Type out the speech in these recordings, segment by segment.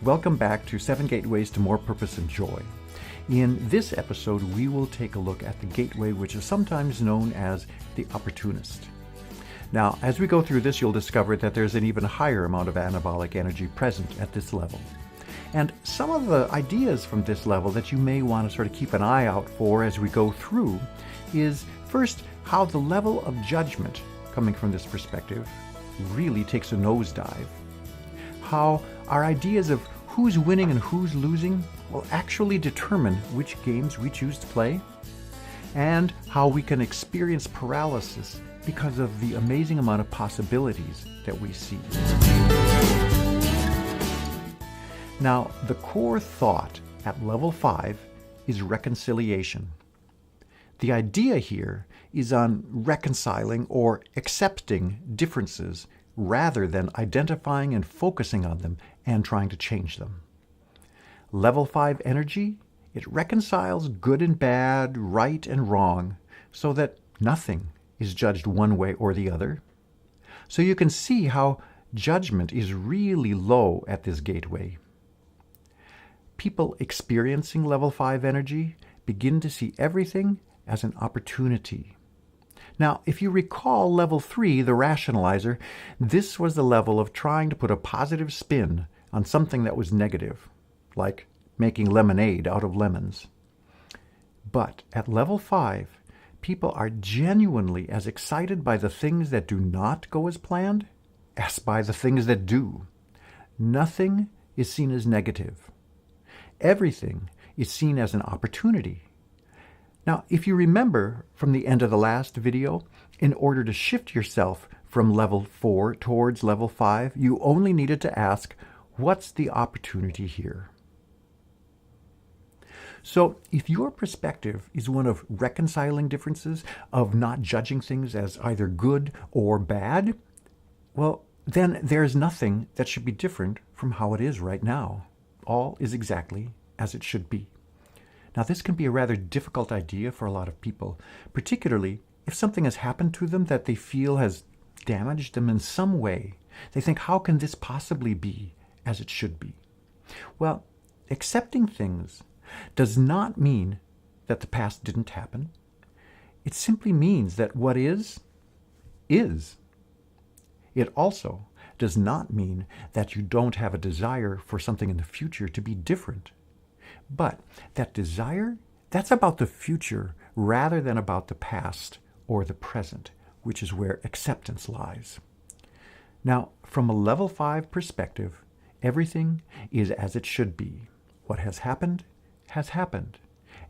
Welcome back to 7 Gateways to More Purpose and Joy. In this episode, we will take a look at the gateway which is sometimes known as the opportunist. Now, as we go through this, you'll discover that there's an even higher amount of anabolic energy present at this level. And some of the ideas from this level that you may want to sort of keep an eye out for as we go through is, first, how the level of judgment coming from this perspective really takes a nosedive. How our ideas of who's winning and who's losing will actually determine which games we choose to play, and how we can experience paralysis because of the amazing amount of possibilities that we see. Now, the core thought at level 5 is reconciliation. The idea here is on reconciling or accepting differences rather than identifying and focusing on them and trying to change them. Level 5 energy, it reconciles good and bad, right and wrong, so that nothing is judged one way or the other. So you can see how judgment is really low at this gateway. People experiencing level 5 energy begin to see everything as an opportunity. Now, if you recall level 3, the rationalizer, this was the level of trying to put a positive spin on something that was negative, like making lemonade out of lemons. But at level 5, people are genuinely as excited by the things that do not go as planned as by the things that do. Nothing is seen as negative. Everything is seen as an opportunity. Now, if you remember from the end of the last video, in order to shift yourself from level 4 towards level 5, you only needed to ask, what's the opportunity here? So if your perspective is one of reconciling differences, of not judging things as either good or bad, well, then there's nothing that should be different from how it is right now. All is exactly as it should be. Now, this can be a rather difficult idea for a lot of people, particularly if something has happened to them that they feel has damaged them in some way. They think, how can this possibly be as it should be? Well, accepting things does not mean that the past didn't happen. It simply means that what is. It also does not mean that you don't have a desire for something in the future to be different. But that desire, that's about the future rather than about the past or the present, which is where acceptance lies. Now, from a level 5 perspective, everything is as it should be. What has happened,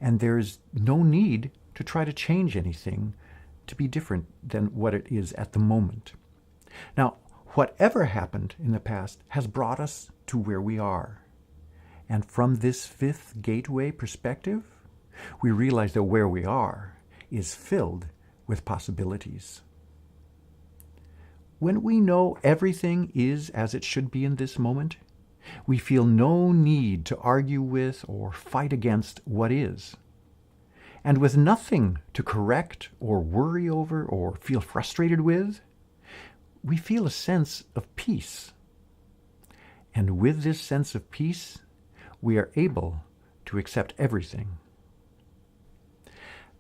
and there is no need to try to change anything to be different than what it is at the moment. Now, whatever happened in the past has brought us to where we are. And from this 5th gateway perspective, we realize that where we are is filled with possibilities. When we know everything is as it should be in this moment, we feel no need to argue with or fight against what is. And with nothing to correct or worry over or feel frustrated with, we feel a sense of peace. And with this sense of peace, we are able to accept everything.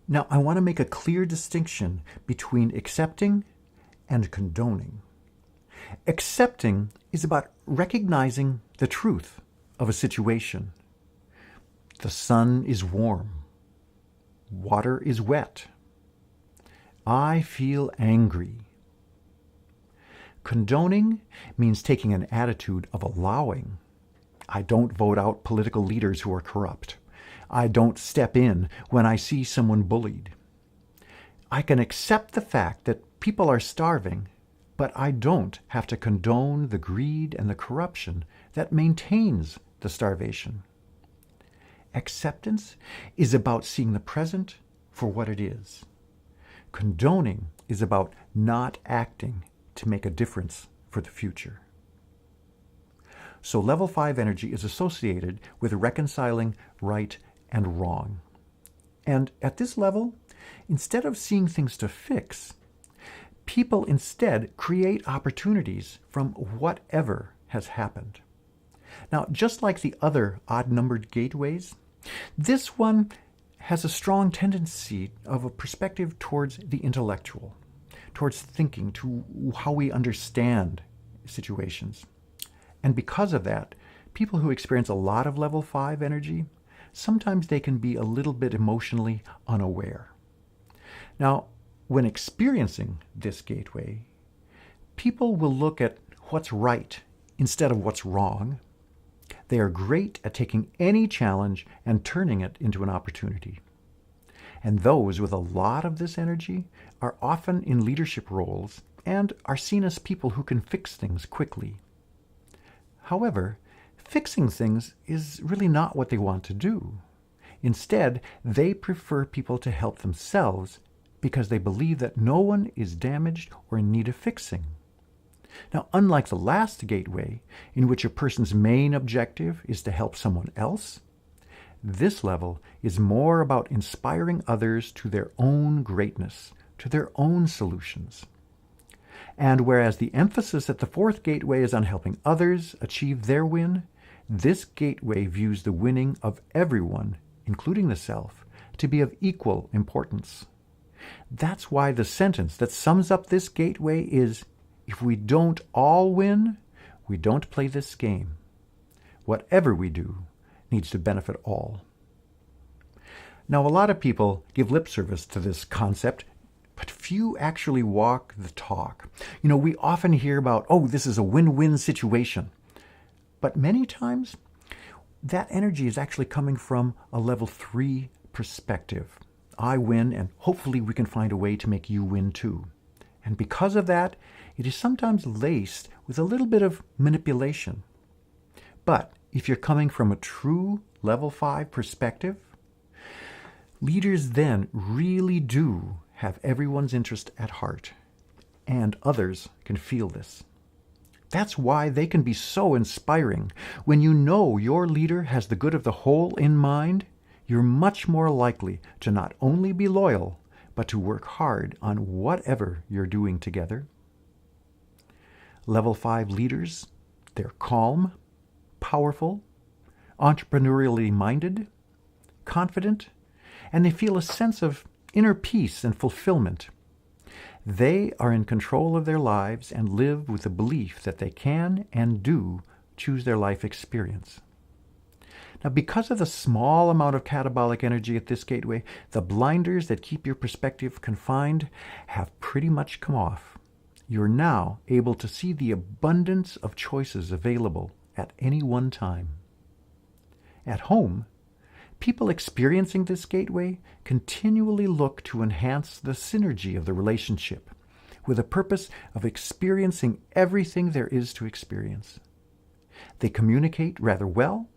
Now, I want to make a clear distinction between accepting and condoning. Accepting is about recognizing the truth of a situation. The sun is warm. Water is wet. I feel angry. Condoning means taking an attitude of allowing. I don't vote out political leaders who are corrupt. I don't step in when I see someone bullied. I can accept the fact that people are starving, but I don't have to condone the greed and the corruption that maintains the starvation. Acceptance is about seeing the present for what it is. Condoning is about not acting to make a difference for the future. So level 5 energy is associated with reconciling right and wrong. And at this level, instead of seeing things to fix, people instead create opportunities from whatever has happened. Now, just like the other odd-numbered gateways, this one has a strong tendency of a perspective towards the intellectual, towards thinking, to how we understand situations. And because of that, people who experience a lot of level 5 energy, sometimes they can be a little bit emotionally unaware. Now, when experiencing this gateway, people will look at what's right instead of what's wrong. They are great at taking any challenge and turning it into an opportunity. And those with a lot of this energy are often in leadership roles and are seen as people who can fix things quickly. However, fixing things is really not what they want to do. Instead, they prefer people to help themselves because they believe that no one is damaged or in need of fixing. Now, unlike the last gateway, in which a person's main objective is to help someone else, this level is more about inspiring others to their own greatness, to their own solutions. And whereas the emphasis at the fourth gateway is on helping others achieve their win, this gateway views the winning of everyone, including the self, to be of equal importance. That's why the sentence that sums up this gateway is, if we don't all win, we don't play this game. Whatever we do needs to benefit all. Now, a lot of people give lip service to this concept, but few actually walk the talk. We often hear about, this is a win-win situation. But many times, that energy is actually coming from a level 3 perspective. I win, and hopefully we can find a way to make you win too. And because of that, it is sometimes laced with a little bit of manipulation. But if you're coming from a true level 5 perspective, leaders then really do have everyone's interest at heart, and others can feel this. That's why they can be so inspiring. When you know your leader has the good of the whole in mind, you're much more likely to not only be loyal, but to work hard on whatever you're doing together. Level 5 leaders, they're calm, powerful, entrepreneurially minded, confident, and they feel a sense of inner peace and fulfillment. They are in control of their lives and live with the belief that they can and do choose their life experience. Now, because of the small amount of catabolic energy at this gateway, the blinders that keep your perspective confined have pretty much come off. You're now able to see the abundance of choices available at any one time. At home, people experiencing this gateway continually look to enhance the synergy of the relationship with a purpose of experiencing everything there is to experience. They communicate rather well,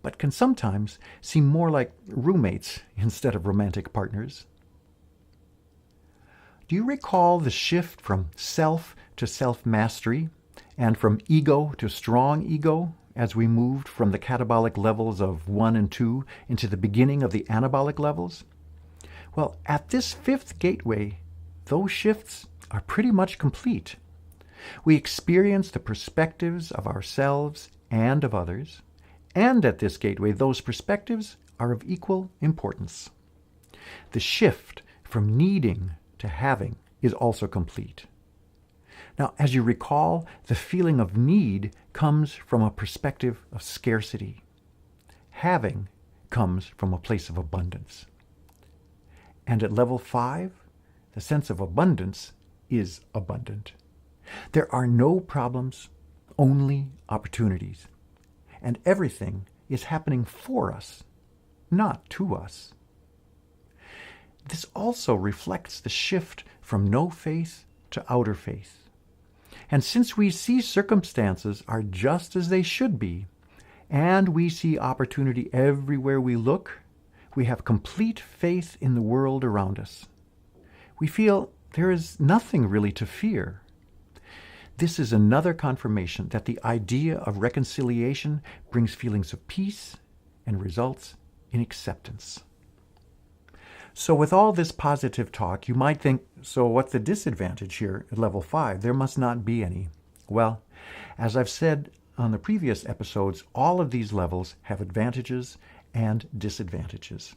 but can sometimes seem more like roommates instead of romantic partners. Do you recall the shift from self to self-mastery and from ego to strong ego as we moved from the catabolic levels of 1 and 2 into the beginning of the anabolic levels? Well, at this fifth gateway, those shifts are pretty much complete. We experience the perspectives of ourselves and of others, and at this gateway, those perspectives are of equal importance. The shift from needing to having is also complete. Now, as you recall, the feeling of need comes from a perspective of scarcity. Having comes from a place of abundance. And at level 5, the sense of abundance is abundant. There are no problems, only opportunities. And everything is happening for us, not to us. This also reflects the shift from no faith to outer faith. And since we see circumstances are just as they should be, and we see opportunity everywhere we look, we have complete faith in the world around us. We feel there is nothing really to fear. This is another confirmation that the idea of reconciliation brings feelings of peace and results in acceptance. So with all this positive talk, you might think, so what's the disadvantage here at level 5? There must not be any. Well, as I've said, on the previous episodes, all of these levels have advantages and disadvantages.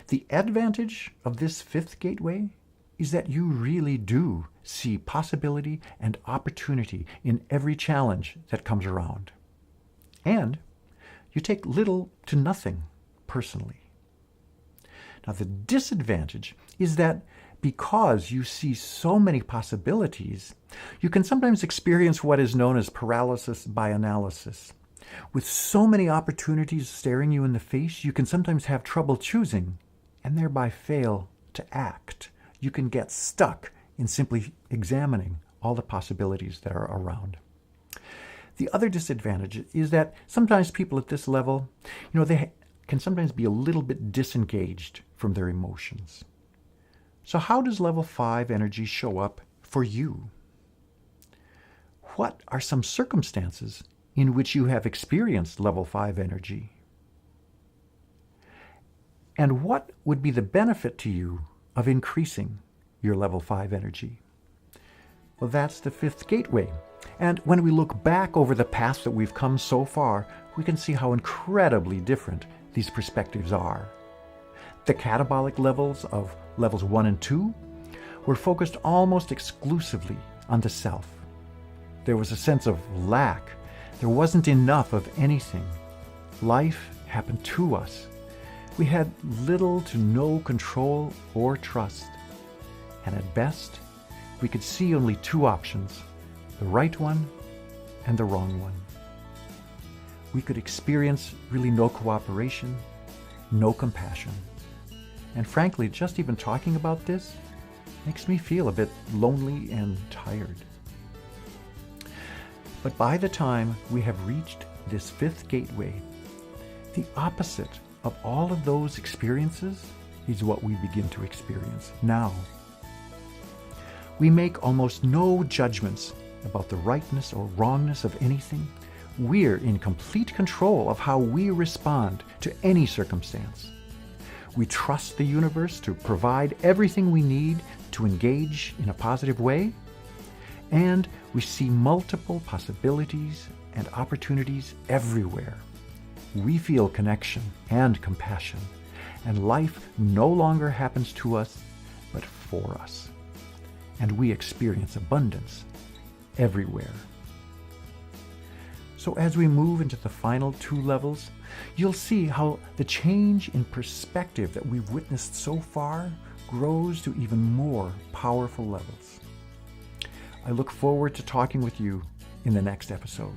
The advantage of this fifth gateway is that you really do see possibility and opportunity in every challenge that comes around. And you take little to nothing personally. Now, the disadvantage is that because you see so many possibilities, you can sometimes experience what is known as paralysis by analysis. With so many opportunities staring you in the face, you can sometimes have trouble choosing and thereby fail to act. You can get stuck in simply examining all the possibilities that are around. The other disadvantage is that sometimes people at this level, they can sometimes be a little bit disengaged from their emotions. So how does level 5 energy show up for you? What are some circumstances in which you have experienced level 5 energy? And what would be the benefit to you of increasing your level 5 energy? Well, that's the fifth gateway. And when we look back over the path that we've come so far, we can see how incredibly different these perspectives are. The catabolic levels of levels 1 and 2 were focused almost exclusively on the self. There was a sense of lack. There wasn't enough of anything. Life happened to us. We had little to no control or trust. And at best, we could see only two options, the right one and the wrong one. We could experience really no cooperation, no compassion. And frankly, just even talking about this makes me feel a bit lonely and tired. But by the time we have reached this fifth gateway, the opposite of all of those experiences is what we begin to experience now. We make almost no judgments about the rightness or wrongness of anything. We're in complete control of how we respond to any circumstance. We trust the universe to provide everything we need to engage in a positive way, and we see multiple possibilities and opportunities everywhere. We feel connection and compassion, and life no longer happens to us, but for us. And we experience abundance everywhere. So as we move into the final two levels, you'll see how the change in perspective that we've witnessed so far grows to even more powerful levels. I look forward to talking with you in the next episode.